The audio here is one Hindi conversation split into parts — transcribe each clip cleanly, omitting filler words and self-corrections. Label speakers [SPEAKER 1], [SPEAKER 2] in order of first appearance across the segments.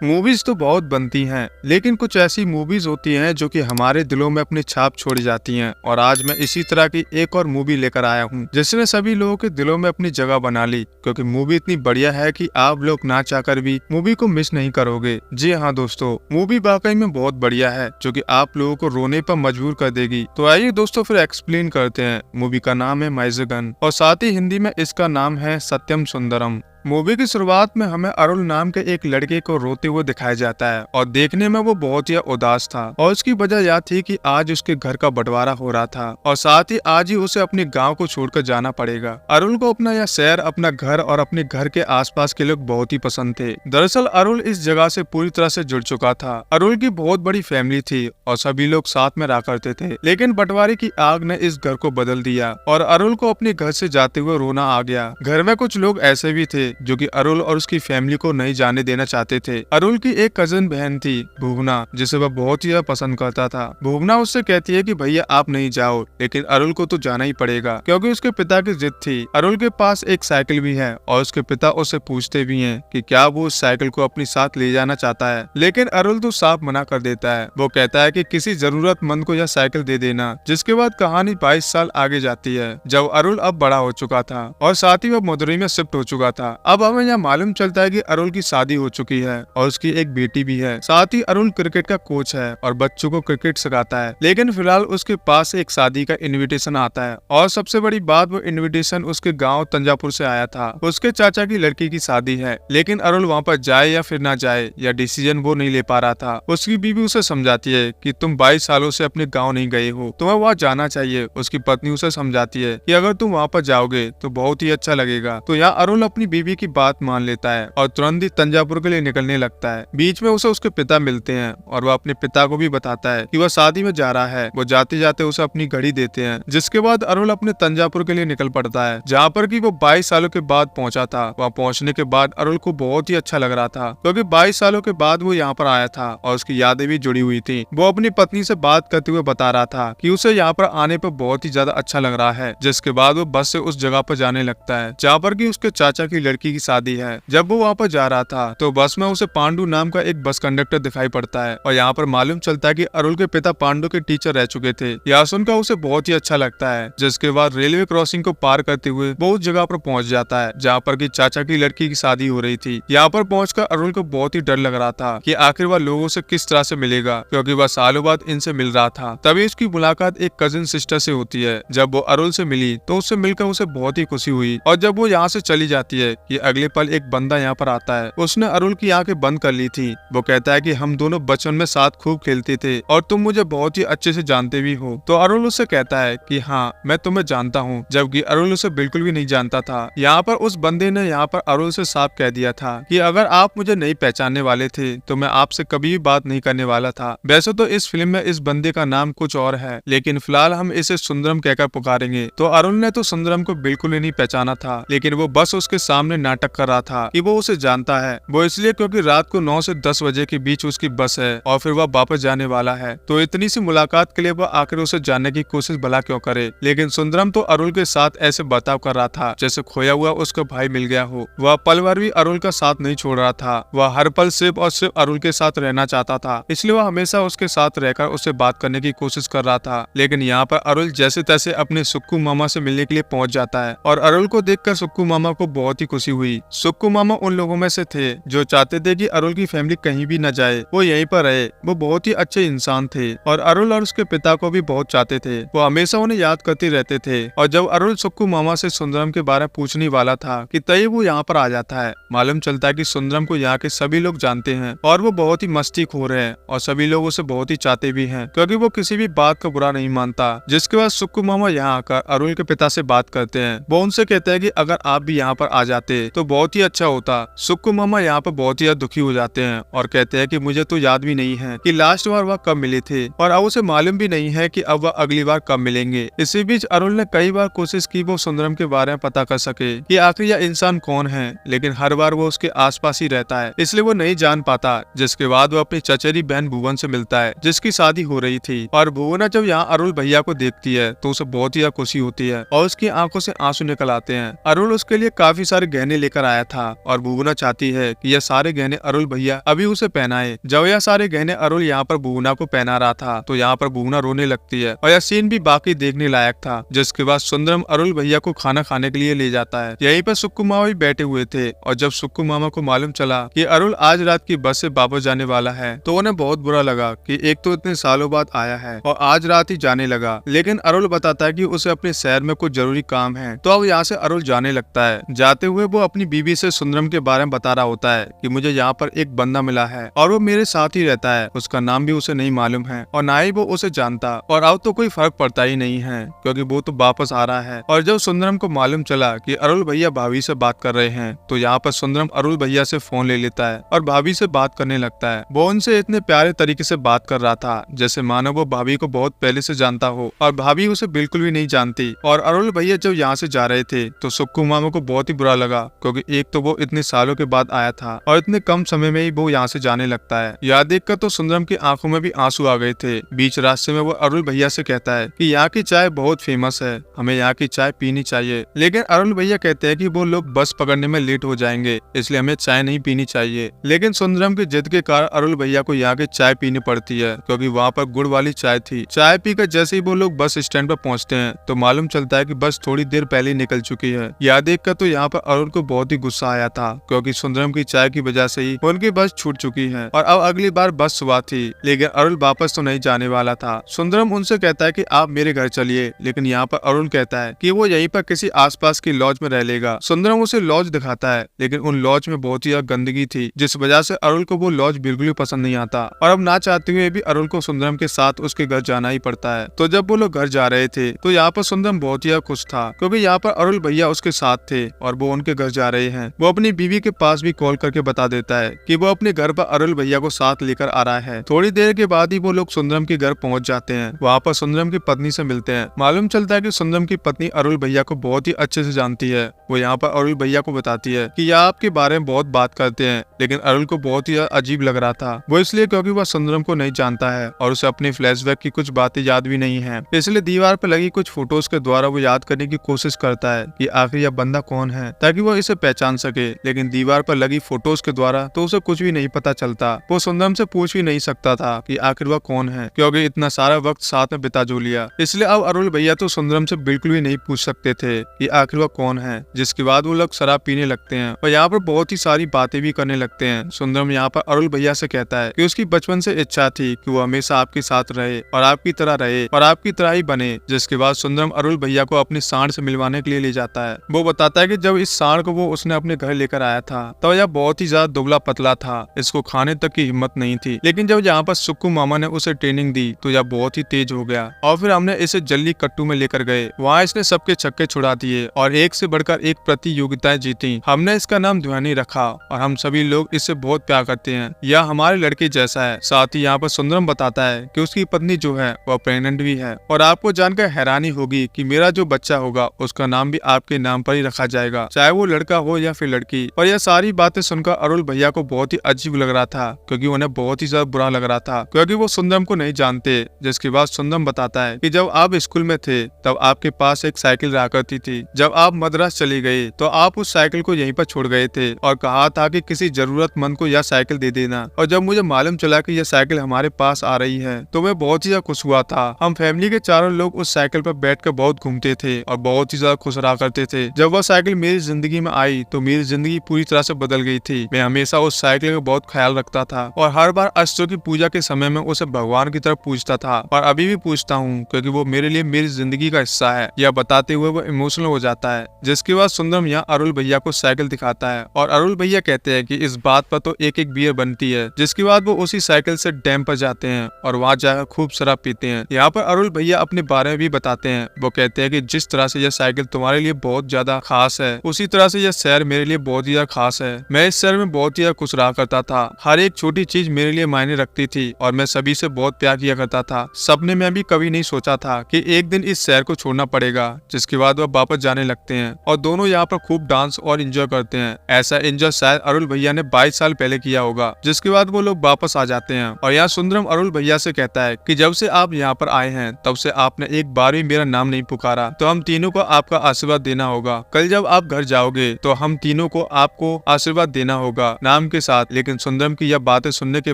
[SPEAKER 1] मूवीज तो बहुत बनती हैं, लेकिन कुछ ऐसी मूवीज होती हैं जो कि हमारे दिलों में अपनी छाप छोड़ जाती हैं। और आज मैं इसी तरह की एक और मूवी लेकर आया हूं, जिसने सभी लोगों के दिलों में अपनी जगह बना ली, क्योंकि मूवी इतनी बढ़िया है कि आप लोग ना चाहकर भी मूवी को मिस नहीं करोगे। जी हाँ दोस्तों, मूवी वाकई में बहुत बढ़िया है, जो कि आप लोगों को रोने पर मजबूर कर देगी। तो आइए दोस्तों फिर एक्सप्लेन करते हैं। मूवी का नाम है मैजिगन और साथ ही हिंदी में इसका नाम है सत्यम सुंदरम। मूवी की शुरुआत में हमें अरुण नाम के एक लड़के को रोते हुए दिखाया जाता है और देखने में वो बहुत ही उदास था। और उसकी वजह यह थी कि आज उसके घर का बंटवारा हो रहा था और साथ ही आज ही उसे अपने गांव को छोड़कर जाना पड़ेगा। अरुण को अपना यह शहर, अपना घर और अपने घर के आसपास के लोग बहुत ही पसंद थे। दरअसल अरुण इस जगह से पूरी तरह से जुड़ चुका था। अरुण की बहुत बड़ी फैमिली थी और सभी लोग साथ में रहा करते थे, लेकिन बंटवारे की आग ने इस घर को बदल दिया और अरुण को अपने घर से जाते हुए रोना आ गया। घर में कुछ लोग ऐसे भी थे जो कि अरुण और उसकी फैमिली को नहीं जाने देना चाहते थे। अरुण की एक कजन बहन थी भुवना, जिसे वह बहुत ही पसंद करता था। भुवना उससे कहती है कि भैया आप नहीं जाओ, लेकिन अरुण को तो जाना ही पड़ेगा, क्योंकि उसके पिता की जिद थी। अरुण के पास एक साइकिल भी है और उसके पिता उससे पूछते भी हैं कि क्या वो उस साइकिल को अपने साथ ले जाना चाहता है, लेकिन अरुण तो साफ मना कर देता है। वो कहता है कि किसी जरूरतमंद को यह साइकिल दे देना। जिसके बाद कहानी 22 साल आगे जाती है, जब अरुण अब बड़ा हो चुका था और साथ ही वह मदुरई में शिफ्ट हो चुका था। अब हमें यह मालूम चलता है कि अरुण की शादी हो चुकी है और उसकी एक बेटी भी है। साथ ही अरुण क्रिकेट का कोच है और बच्चों को क्रिकेट सिखाता है। लेकिन फिलहाल उसके पास एक शादी का इनविटेशन आता है और सबसे बड़ी बात, वो इनविटेशन उसके गांव तंजापुर से आया था। उसके चाचा की लड़की की शादी है, लेकिन अरुण वहां पर जाए या फिर ना जाए यह डिसीजन वो नहीं ले पा रहा था। उसकी बीवी उसे समझाती है कि तुम 22 सालों से अपने गाँव नहीं गए हो, तुम्हें वहाँ जाना चाहिए। उसकी पत्नी उसे समझाती है कि अगर तुम वहाँ पर जाओगे तो बहुत ही अच्छा लगेगा। तो यहाँ अरुण अपनी बीवी की बात मान लेता है और तुरंत ही तंजापुर के लिए निकलने लगता है। बीच में उसे उसके पिता मिलते हैं और वह अपने पिता को भी बताता है कि वह शादी में जा रहा है। वो जाते जाते उसे अपनी घड़ी देते हैं, जिसके बाद अरुण अपने तंजापुर के लिए निकल पड़ता है, जहाँ पर कि वो 22 सालों के बाद पहुंचा था। वहाँ पहुंचने के बाद अरुण को बहुत ही अच्छा लग रहा था, क्योंकि 22 सालों के बाद वो यहाँ पर आया था और उसकी यादें भी जुड़ी हुई थी। वो अपनी पत्नी से बात करते हुए बता रहा था कि उसे यहाँ पर आने पर बहुत ही ज्यादा अच्छा लग रहा है। जिसके बाद वो बस से उस जगह पर जाने लगता है जहाँ पर कि उसके चाचा की लड़की की शादी है। जब वो वहाँ पर जा रहा था तो बस में उसे पांडु नाम का एक बस कंडक्टर दिखाई पड़ता है और यहाँ पर मालूम चलता है कि अरुण के पिता पांडु के टीचर रह चुके थे। यह सुनकर उसे बहुत ही अच्छा लगता है। जिसके बाद रेलवे क्रॉसिंग को पार करते हुए वो उस जगह पर पहुंच जाता है जहाँ पर कि चाचा की लड़की की शादी हो रही थी। यहाँ पर पहुंचकर अरुण को बहुत ही डर लग रहा था कि आखिर वह लोगों से किस तरह से मिलेगा, क्योंकि वह सालों बाद इनसे मिल रहा था। तभी उसकी मुलाकात एक कजिन सिस्टर से होती है। जब वो अरुण से मिली तो उससे मिलकर उसे बहुत ही खुशी हुई और जब वो यहाँ से चली जाती है कि अगले पल एक बंदा यहाँ पर आता है। उसने अरुण की आंखें बंद कर ली थी। वो कहता है कि हम दोनों बचपन में साथ खूब खेलते थे और तुम मुझे बहुत ही अच्छे से जानते भी हो। तो अरुण उससे कहता है कि हाँ मैं तुम्हें जानता हूँ, जबकि अरुण उसे बिल्कुल भी नहीं जानता था। यहाँ पर उस बंदे ने यहाँ पर अरुण से साफ कह दिया था कि अगर आप मुझे नहीं पहचानने वाले थे तो मैं आपसे कभी भी बात नहीं करने वाला था। वैसे तो इस फिल्म में इस बंदे का नाम कुछ और है, लेकिन फिलहाल हम इसे सुंदरम कहकर पुकारेंगे। तो अरुण ने तो सुंदरम को बिल्कुल ही नहीं पहचाना था, लेकिन वो बस उसके सामने नाटक कर रहा था कि वो उसे जानता है। वो इसलिए क्योंकि रात को 9 से 10 बजे के बीच उसकी बस है और फिर वह वापस जाने वाला है। तो इतनी सी मुलाकात के लिए वह आखिर उसे जानने की कोशिश भला क्यों करे। लेकिन सुंदरम तो अरुण के साथ ऐसे बर्ताव कर रहा था जैसे खोया हुआ उसका भाई मिल गया हो। वह पल भर भी अरुण का साथ नहीं छोड़ रहा था। वह हर पल सिर्फ और सिर्फ अरुण के साथ रहना चाहता था, इसलिए वह हमेशा उसके साथ रहकर उससे बात करने की कोशिश कर रहा था। लेकिन यहाँ पर अरुण जैसे तैसे अपने सुक्कू मामा से मिलने के लिए पहुंच जाता है और अरुण को देखकर सुक्कू मामा को बहुत ही खुशी हुई। सुक्कू मामा उन लोगों में से थे जो चाहते थे कि अरुण की फैमिली कहीं भी न जाए, वो यहीं पर रहे। वो बहुत ही अच्छे इंसान थे और अरुण और उसके पिता को भी बहुत चाहते थे। वो हमेशा उन्हें याद करते रहते थे। और जब अरुण सुक्कू मामा से सुंदरम के बारे में पूछने वाला था कि तय वो यहाँ पर आ जाता है। मालूम चलता है कि सुंदरम को यहाँ के सभी लोग जानते हैं और वो बहुत ही मस्तीखोर है और सभी लोग उसे बहुत ही चाहते भी हैं, क्योंकि वो किसी भी बात का बुरा नहीं मानता। जिसके बाद सुक्कू मामा यहाँ आकर अरुण के पिता से बात करते हैं। वो उनसे कहते हैं कि अगर आप भी यहाँ पर आ जाते तो बहुत ही अच्छा होता। सुक्कू मामा यहाँ पर बहुत ही दुखी हो जाते हैं और कहते हैं कि मुझे तो याद भी नहीं है कि लास्ट बार वह कब मिले थे और अब उसे मालूम भी नहीं है कि अब वह अगली बार कब मिलेंगे। इसी बीच अरुण ने कई बार कोशिश की वो सुंदरम के बारे में पता कर सके कि आखिर यह इंसान कौन है, लेकिन हर बार वो उसके आसपास ही रहता है, इसलिए वो नहीं जान पाता। जिसके बाद वो अपनी चचेरी बहन भुवन से मिलता है, जिसकी शादी हो रही थी। और भुवना जब यहाँ अरुण भैया को देखती है तो उसे बहुत ही खुशी होती है और उसकी आंखों से आंसू निकल आते हैं। अरुण उसके लिए काफी सारे गहने लेकर आया था और बुबुना चाहती है कि यह सारे गहने अरुल भैया अभी उसे पहनाए। जब यह सारे गहने अरुल यहाँ पर बुबुना को पहना रहा था तो यहाँ पर बुबुना रोने लगती है और यह सीन भी बाकी देखने लायक था। जिसके बाद सुंदरम अरुल भैया को खाना खाने के लिए ले जाता है। यहीं पर सुक्कू मामा भी बैठे हुए थे और जब सुक्कू मामा को मालूम चला कि अरुल आज रात की बस से वापस जाने वाला है तो उन्हें बहुत बुरा लगा कि एक तो इतने सालों बाद आया है और आज रात ही जाने लगा। लेकिन अरुल बताता है कि उसे अपने शहर में कुछ जरूरी काम है, तो अब यहाँ से अरुल जाने लगता है। जाते हुए वो अपनी बीवी से सुंदरम के बारे में बता रहा होता है कि मुझे यहाँ पर एक बंदा मिला है और वो मेरे साथ ही रहता है। उसका नाम भी उसे नहीं मालूम है और ना ही वो उसे जानता, और अब तो कोई फर्क पड़ता ही नहीं है क्योंकि वो तो वापस आ रहा है। और जब सुंदरम को मालूम चला कि अरुल भैया भाभी से बात कर रहे हैं तो यहाँ पर सुंदरम अरुल भैया से फोन ले लेता है और भाभी से बात करने लगता है। वो उनसे इतने प्यारे तरीके से बात कर रहा था जैसे मानो वो भाभी को बहुत पहले से जानता हो और भाभी उसे बिल्कुल भी नहीं जानती। और अरुल भैया जब यहाँ से जा रहे थे तो सुक्कू मामा को बहुत ही बुरा लगा क्योंकि एक तो वो इतने सालों के बाद आया था और इतने कम समय में ही वो यहाँ से जाने लगता है। यह देखकर तो सुंदरम की आंखों में भी आंसू आ गए थे। बीच रास्ते में वो अरुल भैया से कहता है कि यहाँ की चाय बहुत फेमस है, हमें यहाँ की चाय पीनी चाहिए। लेकिन अरुल भैया कहते हैं कि वो लोग बस पकड़ने में लेट हो जाएंगे इसलिए हमें चाय नहीं पीनी चाहिए। लेकिन सुंदरम की जिद के कारण अरुल भैया को यहाँ की चाय पीनी पड़ती है क्योंकि वहाँ पर गुड़ वाली चाय थी। चाय पीकर जैसे ही वो लोग बस स्टैंड पर पहुँचते हैं तो मालूम चलता है कि बस थोड़ी देर पहले निकल चुकी है। यह देखकर तो यहाँ पर अरुल को बहुत ही गुस्सा आया था क्योंकि सुंदरम की चाय की वजह से ही उनकी बस छूट चुकी है और अब अगली बार बस सुबह थी। लेकिन अरुल वापस तो नहीं जाने वाला था। सुंदरम उनसे कहता है कि आप मेरे घर चलिए, लेकिन यहाँ पर अरुल कहता है कि वो यहीं पर किसी आसपास की लॉज में रह लेगा। सुंदरम उसे लॉज दिखाता है लेकिन उन लॉज में बहुत ही गंदगी थी जिस वजह से अरुल को वो लॉज बिल्कुल भी पसंद नहीं आता और अब ना चाहते हुए भी अरुल को सुंदरम के साथ उसके घर जाना ही पड़ता है। तो जब वो लोग घर जा रहे थे तो यहाँ पर सुंदरम बहुत ही खुश था क्योंकि यहाँ पर अरुल भैया उसके साथ थे और वो उनके घर जा रहे हैं। वो अपनी बीवी के पास भी कॉल करके बता देता है कि वो अपने घर पर अरुल भैया को साथ लेकर आ रहा है। थोड़ी देर के बाद ही वो लोग सुंदरम के घर पहुंच जाते हैं। वहाँ पर सुंदरम की पत्नी से मिलते हैं। मालूम चलता है कि सुंदरम की पत्नी अरुल भैया को बहुत ही अच्छे से जानती है। वो यहाँ पर अरुल भैया को बताती है कि यह आपके बारे में बहुत बात करते हैं, लेकिन अरुल को बहुत ही अजीब लग रहा था। वो इसलिए क्योंकि वह सुंदरम को नहीं जानता है और उसे अपने फ्लैशबैक की कुछ बातें याद भी नहीं है, इसलिए दीवार पर लगी कुछ फोटोज के द्वारा वो याद करने की कोशिश करता है कि आखिर यह बंदा कौन है ताकि वो इसे पहचान सके। लेकिन दीवार पर लगी फोटोज के द्वारा तो उसे कुछ भी नहीं पता चलता। वो सुंदरम से पूछ भी नहीं सकता था कि आखिर वह कौन है क्योंकि इतना सारा वक्त साथ में बिता जो लिया। इसलिए अब अरुल भैया तो सुंदरम से बिल्कुल भी नहीं पूछ सकते थे कि आखिर वह कौन है। जिसके बाद वो लोग शराब पीने लगते हैं और यहाँ पर बहुत ही सारी बातें भी करने लगते हैं। सुंदरम यहाँ पर अरुल भैया से कहता है कि उसकी बचपन से इच्छा थी कि वो हमेशा आपके साथ रहे और आपकी तरह रहे और आपकी तरह ही बने। जिसके बाद सुंदरम अरुल भैया को अपनी सांड से मिलवाने के लिए ले जाता है। वो बताता है कि जब इस सांड को वो उसने अपने घर लेकर आया था तो यह बहुत ही ज्यादा दुबला पतला था, इसको खाने तक की हिम्मत नहीं थी। लेकिन जब यहाँ पर सुक्कू मामा ने उसे ट्रेनिंग दी तो यह बहुत ही तेज हो गया और फिर हमने इसे जल्दी कट्टू में लेकर गए। वहाँ इसने सबके छक्के छुड़ा दिए और एक से बढ़कर एक प्रतियोगिताएं जीती। हमने इसका नाम ध्वनि रखा और हम सभी लोग इससे बहुत प्यार करते हैं। यह हमारे लड़के जैसा है। साथ ही यहाँ पर सुंदरम बताता है कि उसकी पत्नी जो है वह प्रेग्नेंट भी है और आपको जानकर हैरानी होगी कि मेरा जो बच्चा होगा उसका नाम भी आपके नाम पर ही रखा जाएगा, चाहे वो लड़का हो या फिर लड़की। और यह सारी बातें सुनकर अरुल भैया को बहुत ही अजीब लग रहा था क्योंकि उन्हें बहुत ही ज्यादा बुरा लग रहा था क्योंकि वो सुंदरम को नहीं जानते। जिसके बाद सुंदरम बताता है कि जब आप स्कूल में थे तब आपके पास एक साइकिल रहा करती थी। जब आप मद्रास चली गई तो आप उस साइकिल को यहीं पर छोड़ गए थे और कहा था कि किसी जरूरतमंद को यह साइकिल दे देना। और जब मुझे मालूम चला कि यह साइकिल हमारे पास आ रही है तो मैं बहुत ही ज्यादा खुश हुआ था। हम फैमिली के चारों लोग उस साइकिल पर बैठकर बहुत घूमते थे और बहुत ही ज्यादा खुश रहा करते थे। जब वह साइकिल मेरी जिंदगी में आई तो मेरी जिंदगी पूरी तरह से बदल गई थी। मैं हमेशा उस साइकिल का बहुत ख्याल रखता था और हर बार अष्टों की पूजा के समय में उसे भगवान की तरफ पूछता था और अभी भी पूछता हूँ क्योंकि वो मेरे लिए मेरी जिंदगी का हिस्सा है। यह बताते हुए वो इमोशनल हो जाता है। जिसके बाद सुंदरम यहाँ अरुल भैया को साइकिल दिखाता है और अरुल भैया कहते हैं कि इस बात पर तो एक एक बियर बनती है। जिसके बाद वो उसी साइकिल से डैम पर जाते हैं और वहाँ जाकर खूब शराब पीते हैं। यहाँ पर अरुल भैया अपने बारे में भी बताते हैं। वो कहते हैं कि जिस तरह से यह साइकिल तुम्हारे लिए बहुत ज्यादा खास है उसी तरह से यह शहर मेरे लिए बहुत ही ज्यादा खास है। मैं इस शहर में बहुत ही ज्यादा खुश रहा करता था। हर एक छोटी चीज मेरे लिए मायने रखती थी और मैं सभी से बहुत प्यार किया करता था। सपने में भी कभी नहीं सोचा था कि एक दिन इस शहर को छोड़ना पड़ेगा। जिसके बाद वह वापस जाने लगते हैं और दोनों यहाँ पर खूब डांस और एंजॉय करते हैं। ऐसा एंजॉय शायद अरुल भैया ने 22 साल पहले किया होगा। जिसके बाद वो लोग वापस आ जाते हैं और यहाँ सुंदरम अरुल भैया से कहता है कि जब से आप यहाँ पर आए हैं तब से आपने एक बार भी मेरा नाम नहीं पुकारा, तो हम तीनों को आपका आशीर्वाद देना होगा। कल जब आप घर जाओगे जाओगे तो हम तीनों को आपको आशीर्वाद देना होगा नाम के साथ। लेकिन सुंदरम की यह बातें सुनने के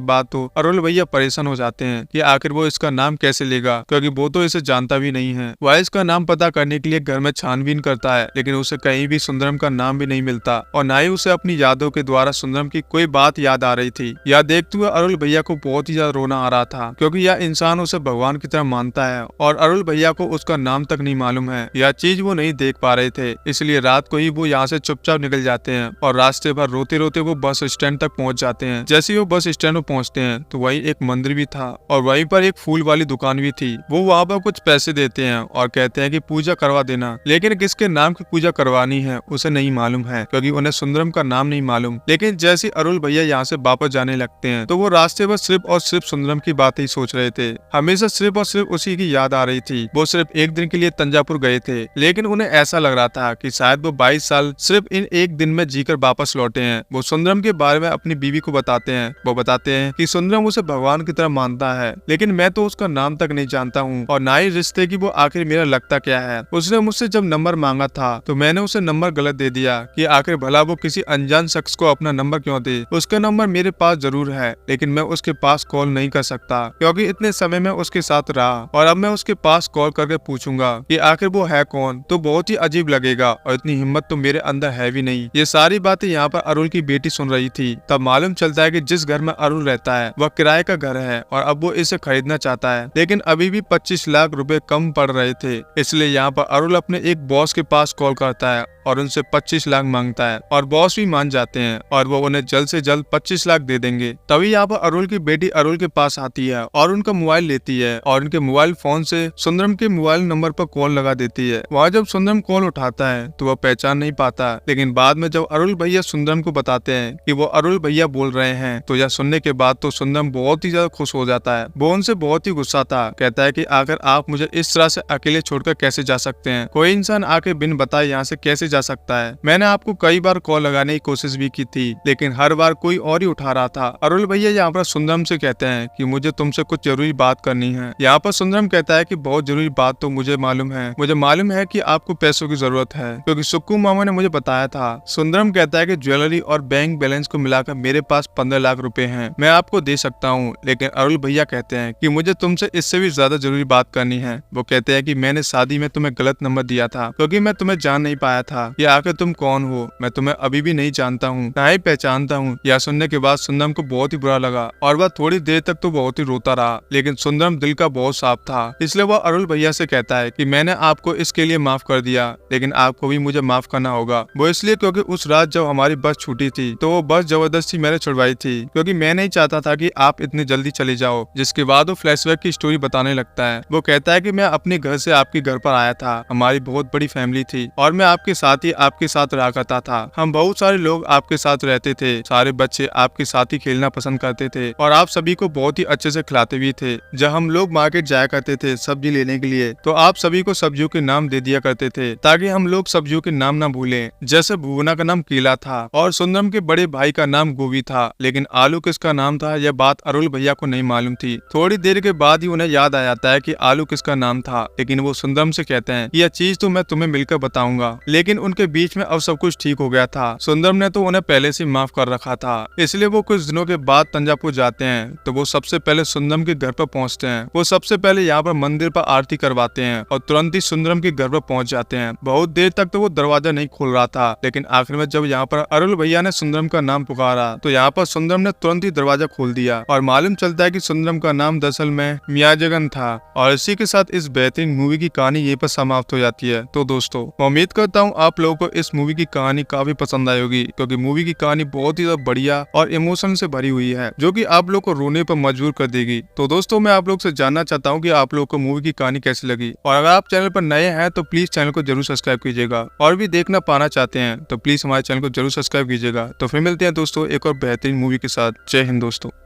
[SPEAKER 1] बाद तो अरुल भैया परेशान हो जाते हैं कि आखिर वो इसका नाम कैसे लेगा, क्योंकि वो तो इसे जानता भी नहीं है। वह इसका नाम पता करने के लिए घर में छानबीन करता है, लेकिन उसे कहीं भी सुंदरम का नाम भी नहीं मिलता और ना ही उसे अपनी यादों के द्वारा सुंदरम की कोई बात याद आ रही थी। यह देखते हुए अरुल भैया को बहुत ही ज्यादा रोना आ रहा था, क्योंकि यह इंसान उसे भगवान की तरह मानता है और अरुल भैया को उसका नाम तक नहीं मालूम है। यह चीज वो नहीं देख पा रहे थे, इसलिए रात को ही वो यहाँ से चुपचाप निकल जाते हैं और रास्ते भर रोते रोते वो बस स्टैंड तक पहुंच जाते हैं। जैसे ही वो बस स्टैंड में पहुंचते हैं तो वहीं एक मंदिर भी था और वहीं पर एक फूल वाली दुकान भी थी। वो वहाँ पर कुछ पैसे देते हैं और कहते हैं कि पूजा करवा देना, लेकिन किसके नाम की पूजा करवानी है उसे नहीं मालूम है, क्योंकि उन्हें सुंदरम का नाम नहीं मालूम। लेकिन जैसे अरुल भैया यहाँ से वापस जाने लगते हैं तो वो रास्ते पर सिर्फ और सिर्फ सुंदरम की बातें ही सोच रहे थे। हमेशा सिर्फ और सिर्फ उसी की याद आ रही थी। वो सिर्फ एक दिन के लिए तंजापुर गए थे, लेकिन उन्हें ऐसा लग रहा था कि शायद वो 22 साल सिर्फ इन एक दिन में जीकर वापस लौटे हैं। वो सुंदरम के बारे में अपनी बीवी को बताते हैं। वो बताते हैं कि सुंदरम उसे भगवान की तरह मानता है, लेकिन मैं तो उसका नाम तक नहीं जानता हूँ और ना ही रिश्ते की वो आखिर मेरा लगता क्या है। उसने मुझसे जब नंबर मांगा था तो मैंने उसे नंबर गलत दे दिया कि आखिर भला वो किसी अनजान शख्स को अपना नंबर क्यों दे। उसका नंबर मेरे पास जरूर है, लेकिन मैं उसके पास कॉल नहीं कर सकता, क्योंकि इतने समय में उसके साथ रहा और अब मैं उसके पास कॉल करके पूछूंगा कि आखिर वो है कौन तो बहुत ही अजीब लगेगा और इतनी हिम्मत तो मेरे अंदर है भी नहीं। ये सारी बातें यहाँ पर अरुल की बेटी सुन रही थी। तब मालूम चलता है कि जिस घर में अरुल रहता है वह किराए का घर है और अब वो इसे खरीदना चाहता है, लेकिन अभी भी 25 लाख रुपए कम पड़ रहे थे। इसलिए यहाँ पर अरुल अपने एक बॉस के पास कॉल करता है और उनसे 25 लाख मांगता है और बॉस भी मान जाते हैं और वो उन्हें जल्द से जल्द 25 लाख दे देंगे। तभी यहाँ पर अरुल की बेटी अरुल के पास आती है और उनका मोबाइल लेती है और उनके मोबाइल फोन से सुंदरम के मोबाइल नंबर पर कॉल लगा देती है। वहाँ जब सुंदरम कॉल उठाता है तो वह पहचान नहीं पाता, लेकिन बाद में जब अरुल भैया सुंदरम को बताते हैं कि वो अरुल भैया बोल रहे हैं तो यह सुनने के बाद तो सुंदरम बहुत ही ज्यादा खुश हो जाता है। वो उनसे बहुत ही गुस्सा था, कहता है कि आखिर आप मुझे इस तरह से अकेले छोड़कर कैसे जा सकते हैं। कोई इंसान आके बिन बताए यहाँ से कैसे जा सकता है। मैंने आपको कई बार कॉल लगाने की कोशिश भी की थी, लेकिन हर बार कोई और ही उठा रहा था। अरुल भैया यहाँ पर सुंदरम से कहते हैं कि मुझे तुमसे कुछ जरूरी बात करनी है। यहाँ पर सुंदरम कहता है कि बहुत जरूरी बात तो मुझे मालूम है, मुझे मालूम है कि आपको पैसों की जरूरत है, क्योंकि सुक्कू मामा ने मुझे बताया था। सुंदरम कहता है कि ज्वेलरी और बैंक बैलेंस को मिलाकर मेरे पास 15 लाख रुपए हैं, मैं आपको दे सकता हूँ। लेकिन अरुल भैया कहते हैं कि मुझे तुमसे इससे भी ज्यादा जरूरी बात करनी है। वो कहते हैं कि मैंने शादी में तुम्हें गलत नंबर दिया था, क्योंकि मैं तुम्हें जान नहीं पाया था कि आखिर तुम कौन हो। मैं तुम्हें अभी भी नहीं जानता हूँ, ना ही पहचानता हूँ। यह सुनने के बाद सुंदरम को बहुत ही बुरा लगा और वह थोड़ी देर तक तो बहुत ही रोता रहा, लेकिन सुंदरम दिल का बहुत साफ था, इसलिए वह अरुल भैया से कहता है कि मैंने आपको इसके लिए माफ कर दिया, लेकिन आपको भी मुझे माफ करना होगा। वो इसलिए क्योंकि उस रात जब हमारी बस छूटी थी तो वो बस जबरदस्ती मैंने छुड़वाई थी, क्योंकि मैं नहीं चाहता था कि आप इतनी जल्दी चले जाओ। जिसके बाद वो फ्लैशबैक की स्टोरी बताने लगता है। वो कहता है कि मैं अपने घर से आपके घर पर आया था, हमारी बहुत बड़ी फैमिली थी और मैं आपके साथ ही आपके साथ रहा करता था। हम बहुत सारे लोग आपके साथ रहते थे, सारे बच्चे आपके साथ ही खेलना पसंद करते थे और आप सभी को बहुत ही अच्छे से खिलाते भी थे। जब हम लोग मार्केट जाया करते थे सब्जी लेने के लिए तो आप सभी को सब्जियों के नाम दे दिया करते थे, ताकि हम लोग सब्जियों के नाम ना भूलें। जैसे भुवना का नाम कीला था और सुंदरम के बड़े भाई का नाम गोभी था, लेकिन आलू किसका नाम था यह बात अरुल भैया को नहीं मालूम थी। थोड़ी देर के बाद ही उन्हें याद आ जाता है कि आलू किसका नाम था, लेकिन वो सुंदरम से कहते हैं कि यह चीज तो मैं तुम्हें मिलकर बताऊंगा। लेकिन उनके बीच में अब सब कुछ ठीक हो गया था। सुंदरम ने तो उन्हें पहले से माफ कर रखा था, इसलिए वो कुछ दिनों के बाद तंजापुर जाते हैं। तो वो सबसे पहले सुंदरम के घर पर पहुंचते हैं। वो सबसे पहले यहाँ पर मंदिर पर आरती करवाते हैं और तुरंत ही सुंदरम के घर पर पहुंच जाते हैं। बहुत देर तक तो वो दरवाजा नहीं खोल रहा था, लेकिन आखिर में जब यहाँ पर अरुल भैया ने सुंदरम का नाम पुकारा तो यहाँ पर सुंदरम ने तुरंत ही दरवाजा खोल दिया और मालूम चलता है कि सुंदरम का नाम दरअसल में मियाजगन था। और इसी के साथ इस बेहतरीन मूवी की कहानी यहीं पर समाप्त हो जाती है। तो दोस्तों मैं उम्मीद करता हूँ आप लोगों को इस मूवी की कहानी काफी पसंद आई होगी, क्योंकि मूवी की कहानी बहुत ही बढ़िया और इमोशन से भरी हुई है, जो कि आप लोग को रोने पर मजबूर कर देगी। तो दोस्तों मैं आप लोग से जानना चाहता हूँ कि आप लोग को मूवी की कहानी कैसी लगी, और अगर आप चैनल पर नए हैं तो प्लीज चैनल को जरूर सब्सक्राइब कीजिएगा, और भी देखना पाना चाहते हैं तो प्लीज हमारे चैनल को जरूर सब्सक्राइब कीजिएगा। तो फिर मिलते हैं दोस्तों एक और बेहतरीन मूवी के साथ। जय हिंद दोस्तों।